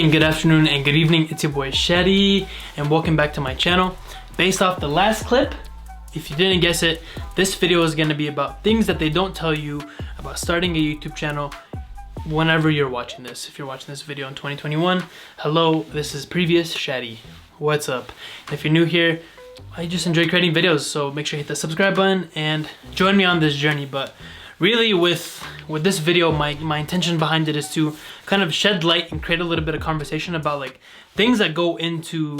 morning, good afternoon, and good evening. It's your boy Shadiii, and welcome back to my channel. Based off the last clip, if you didn't guess it, this video is going to be about things that they don't tell you about starting a YouTube channel whenever you're watching this. If you're watching this video in 2021, hello, this is previous Shadiii. What's up? And if you're new here, I just enjoy creating videos, so make sure you hit the subscribe button and join me on this journey. But really with this video, my intention behind it is to kind of shed light and create a little bit of conversation about like things that go into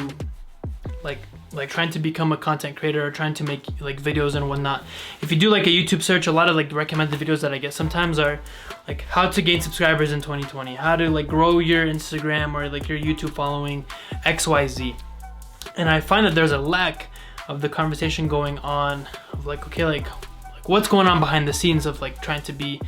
like trying to become a content creator or trying to make like videos and whatnot. If you do like a YouTube search, a lot of like recommended videos that I get sometimes are like how to gain subscribers in 2020, how to like grow your Instagram or like your YouTube following, XYZ. And I find that there's a lack of the conversation going on of like, okay, like what's going on behind the scenes of like trying to be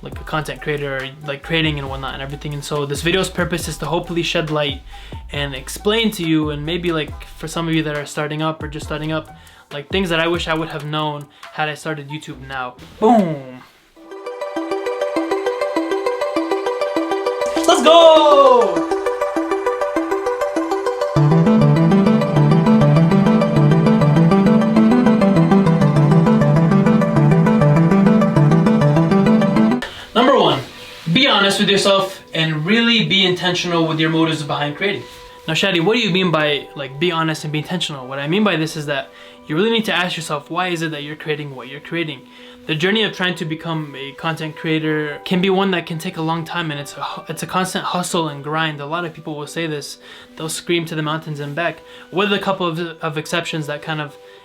like a content creator or like creating and whatnot and everything. And so this video's purpose is to hopefully shed light and explain to you, and maybe like for some of you that are starting up or just starting up, like things that I wish I would have known had I started YouTube now. Boom! Let's go! Number one, be honest with yourself and really be intentional with your motives behind creating. Now Shadiii, what do you mean by like be honest and be intentional? What I mean by this is that you really need to ask yourself, why is it that you're creating what you're creating? The journey of trying to become a content creator can be one that can take a long time, and it's a constant hustle and grind. A lot of people will say this, they'll scream to the mountains and back, with a couple of exceptions that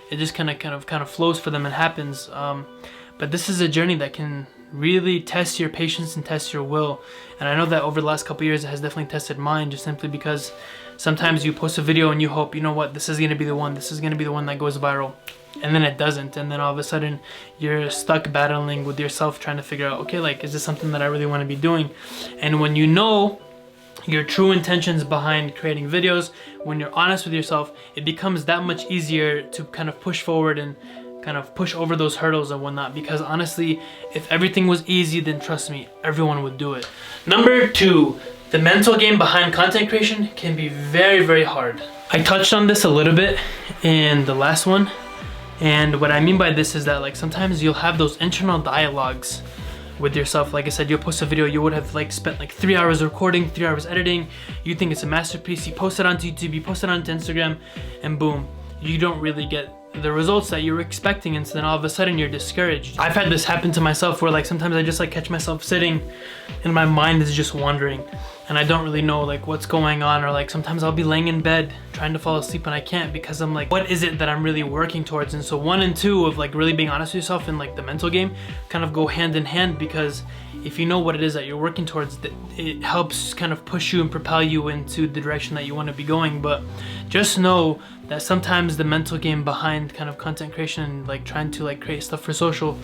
it just kind of flows for them and happens. But this is a journey that can really test your patience and test your will. And I know that over the last couple years it has definitely tested mine, just simply because sometimes you post a video and you hope, you know what, this is gonna be the one that goes viral, and then it doesn't, and then all of a sudden you're stuck battling with yourself trying to figure out, okay, like, is this something that I really want to be doing? And when you know your true intentions behind creating videos, when you're honest with yourself, it becomes that much easier to kind of push forward and kind of push over those hurdles and whatnot. Because honestly, if everything was easy, then trust me, everyone would do it. Number two, the mental game behind content creation can be very, very hard. I touched on this a little bit in the last one, and what I mean by this is that like sometimes you'll have those internal dialogues with yourself. Like I said, you'll post a video, you would have like spent like 3 hours recording, 3 hours editing, you think it's a masterpiece, you post it onto YouTube, you post it onto Instagram, and boom, you don't really get the results that you were expecting, and so then all of a sudden you're discouraged. I've had this happen to myself where like sometimes I just like catch myself sitting and my mind is just wandering and I don't really know like what's going on, or like sometimes I'll be laying in bed trying to fall asleep and I can't, because I'm like, what is it that I'm really working towards? And so 1 and 2 of like really being honest with yourself and like the mental game kind of go hand in hand, because if you know what it is that you're working towards, it helps kind of push you and propel you into the direction that you want to be going. But just know that sometimes the mental game behind kind of content creation and like trying to like create stuff for social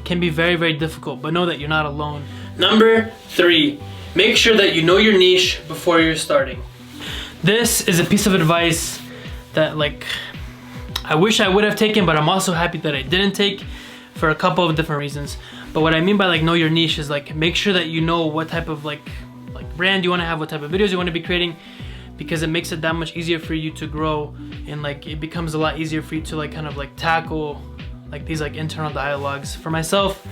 can be very, very difficult, but know that you're not alone. Number 3, make sure that you know your niche before you're starting. This is a piece of advice that like I wish I would have taken, but I'm also happy that I didn't take, for a couple of different reasons. But what I mean by like know your niche is like make sure that you know what type of like brand you want to have, what type of videos you want to be creating, because it makes it that much easier for you to grow, and like it becomes a lot easier for you to like kind of like tackle like these like internal dialogues. For myself,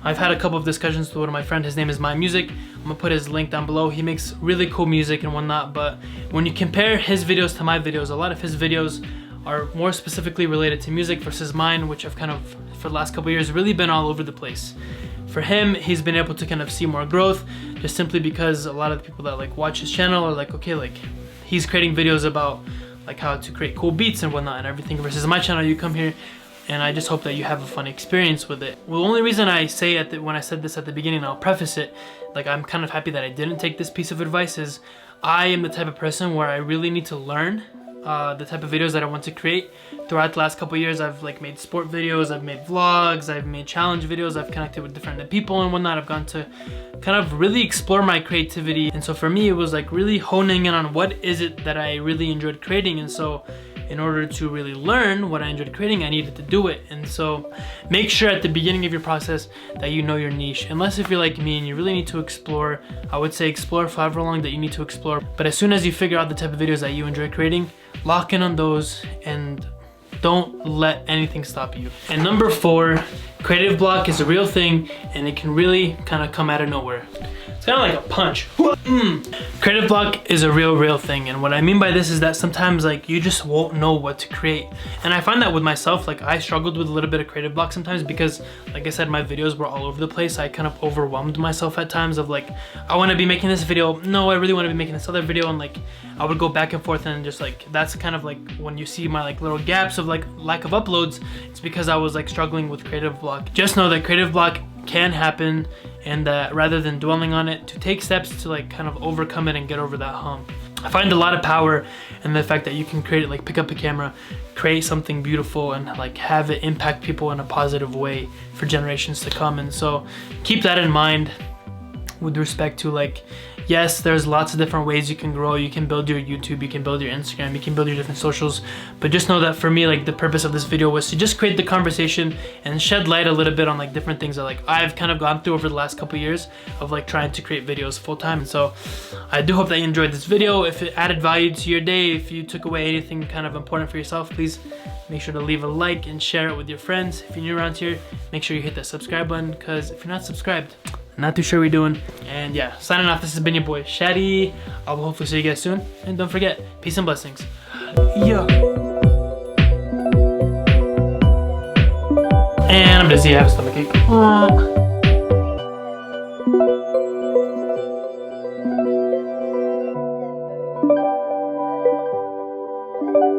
I've had a couple of discussions with one of my friends. His name is My Music. I'm gonna put his link down below. He makes really cool music and whatnot, but when you compare his videos to my videos, a lot of his videos are more specifically related to music versus mine, which I've kind of, for the last couple of years, really been all over the place. For him, he's been able to kind of see more growth, just simply because a lot of the people that like watch his channel are like, okay, like he's creating videos about like how to create cool beats and whatnot and everything, versus my channel, you come here and I just hope that you have a fun experience with it. Well, the only reason I say when I said this at the beginning, I'll preface it, like I'm kind of happy that I didn't take this piece of advice, is I am the type of person where I really need to learn the type of videos that I want to create. Throughout the last couple of years, I've like made sport videos, I've made vlogs, I've made challenge videos, I've connected with different people and whatnot. I've gone to kind of really explore my creativity, and so for me it was like really honing in on what is it that I really enjoyed creating. And so in order to really learn what I enjoyed creating, I needed to do it. And so make sure at the beginning of your process that you know your niche. Unless if you're like me and you really need to explore, I would say explore for however long that you need to explore. But as soon as you figure out the type of videos that you enjoy creating, lock in on those and don't let anything stop you. And number 4, creative block is a real thing and it can really kind of come out of nowhere. It's kind of like a punch. Creative block is a real thing, and what I mean by this is that sometimes like you just won't know what to create. And I find that with myself, like I struggled with a little bit of creative block sometimes because, like I said, my videos were all over the place. I kind of overwhelmed myself at times of like, I want to be making this video, no, I really want to be making this other video, and like I would go back and forth, and just like that's kind of like when you see my like little gaps of like lack of uploads, it's because I was like struggling with creative block. Just know that creative block can happen, and that rather than dwelling on it, to take steps to like kind of overcome it and get over that hump. I find a lot of power in the fact that you can create it, like pick up a camera, create something beautiful, and like have it impact people in a positive way for generations to come. And so keep that in mind with respect to like, yes, there's lots of different ways you can grow. You can build your YouTube, you can build your Instagram, you can build your different socials. But just know that for me, like the purpose of this video was to just create the conversation and shed light a little bit on like different things that like I've kind of gone through over the last couple years of like trying to create videos full time. And so I do hope that you enjoyed this video. If it added value to your day, if you took away anything kind of important for yourself, please make sure to leave a like and share it with your friends. If you're new around here, make sure you hit that subscribe button, because if you're not subscribed, I'm not too sure what we're doing. And yeah, signing off, this has been your boy Shadiii. I'll hopefully see you guys soon. And don't forget, peace and blessings. Yeah. And I'm busy, I have a stomachache.